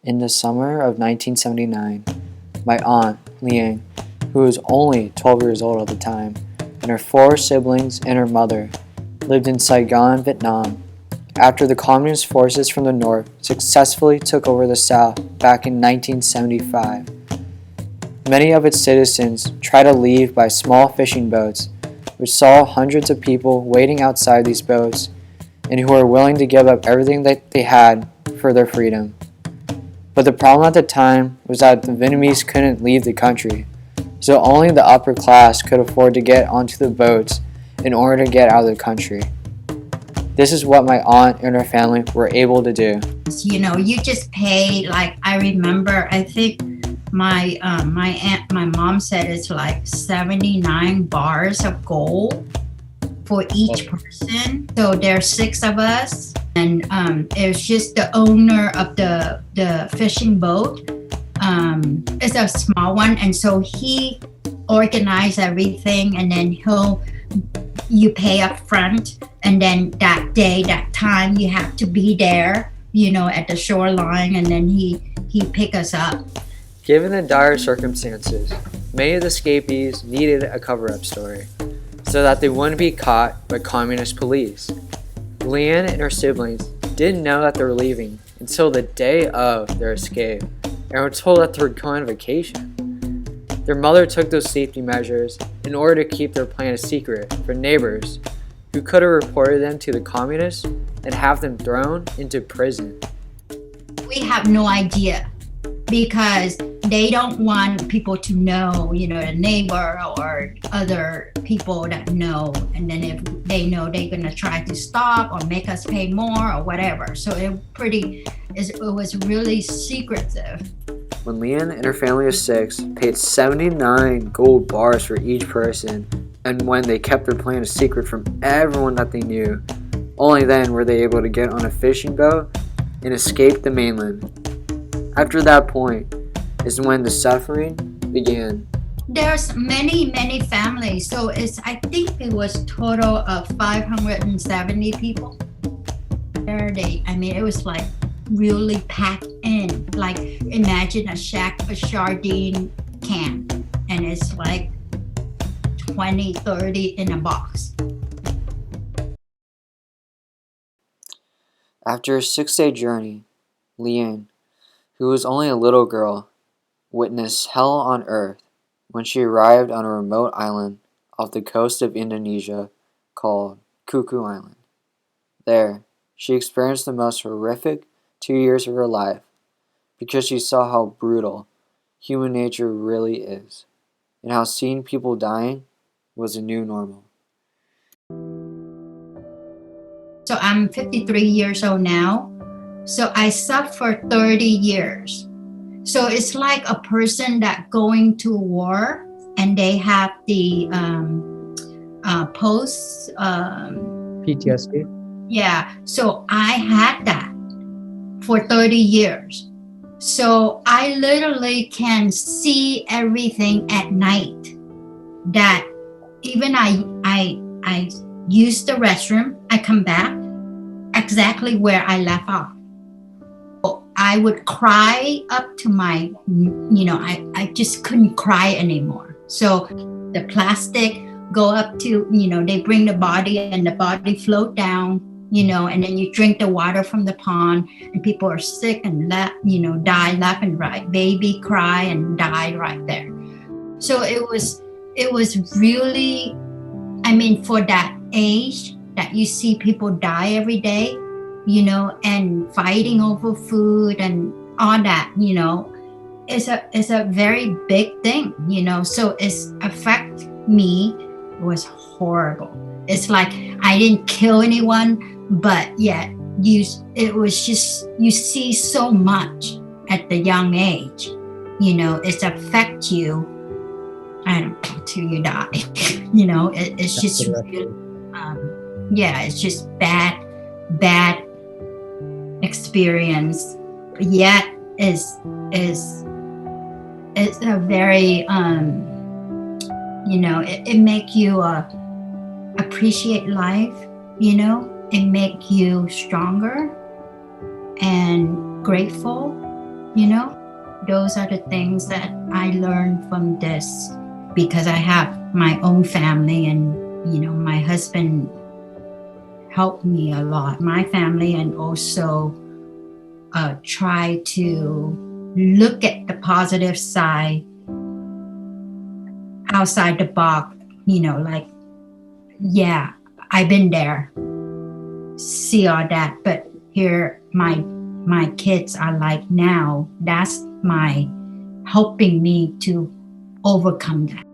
In the summer of 1979, my aunt, Liang, who was only 12 years old at the time, and her four siblings and her mother lived in Saigon, Vietnam, after the Communist forces from the north successfully took over the south back in 1975. Many of its citizens tried to leave by small fishing boats, which saw hundreds of people waiting outside these boats and who were willing to give up everything that they had for their freedom. But the problem at the time was that the Vietnamese couldn't leave the country, so only the upper class could afford to get onto the boats in order to get out of the country. This is what my aunt and her family were able to do. You just pay, like, I remember, I think my mom said it's like 79 bars of gold for each person. So there's six of us, and it was just the owner of the fishing boat. It's a small one, and so he organized everything, and then you pay up front, and then that day, that time, you have to be there, at the shoreline, and then he pick us up. Given the dire circumstances, many of the escapees needed a cover-up story so that they wouldn't be caught by communist police. Leanne and her siblings didn't know that they were leaving until the day of their escape and were told that they were going on vacation. Their mother took those safety measures in order to keep their plan a secret from neighbors who could have reported them to the communists and have them thrown into prison. We have no idea because they don't want people to know, the neighbor or other people that know. And then if they know, they're going to try to stop or make us pay more or whatever. So it was really secretive. When Leanne and her family of six paid 79 gold bars for each person, and when they kept their plan a secret from everyone that they knew, only then were they able to get on a fishing boat and escape the mainland. After that point is when the suffering began. There's many families, so I think it was total of 570 people. It was like really packed in. Like, imagine a sardine can, and it's like 20, 30 in a box. After a 6-day journey, Leanne, who was only a little girl, witnessed hell on earth when she arrived on a remote island off the coast of Indonesia called Kuku Island. There, she experienced the most horrific 2 years of her life because she saw how brutal human nature really is and how seeing people dying was a new normal. So I'm 53 years old now. So I suffered 30 years. So it's like a person that going to war and they have the post PTSD? Yeah. So I had that for 30 years. So I literally can see everything at night. That even I use the restroom, I come back exactly where I left off. I would cry up to my, I just couldn't cry anymore. So the plastic go up to, they bring the body and the body float down, and then you drink the water from the pond and people are sick and die left and right. Baby cry and die right there. So it was really, for that age that you see people die every day, and fighting over food and all that, it's a very big thing, so it's affect me. It was horrible. It's like I didn't kill anyone, but yet it was just, you see so much at the young age, it affects you, I don't know, till you die. It's just really, it's just bad experience, yet is a very it make you appreciate life, it make you stronger and grateful, You know, those are the things that I learned from this, because I have my own family, and my husband helped me a lot, my family, and also try to look at the positive side outside the box, like, yeah, I've been there, see all that, but here my kids are like now. That's my helping me to overcome that.